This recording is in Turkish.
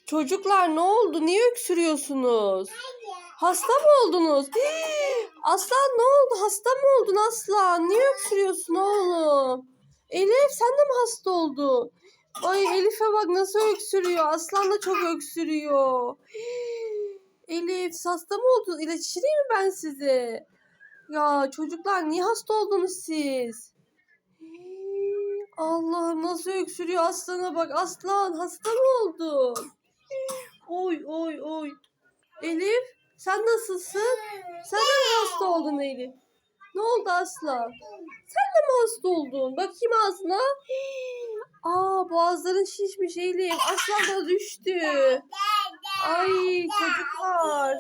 Çocuklar ne oldu? Niye öksürüyorsunuz? Hasta mı oldunuz? Aslan ne oldu? Hasta mı oldun Aslan? Niye öksürüyorsun oğlum? Elif sen de mi hasta oldun? Ay Elif'e bak nasıl öksürüyor. Aslan da çok öksürüyor. Elif hasta mı oldun? İlaç içireyim mi ben size? Ya çocuklar niye hasta oldunuz siz? Allah'ım nasıl öksürüyor Aslan'a bak. Aslan hasta mı oldun? Oy oy oy. Elif sen nasılsın? Sen de mi hasta oldun Elif? Ne oldu Aslan? Sen de mi hasta oldun? Bakayım ağzına. Boğazların şişmiş Elif. Aslan da düştü. Ay çocuklar.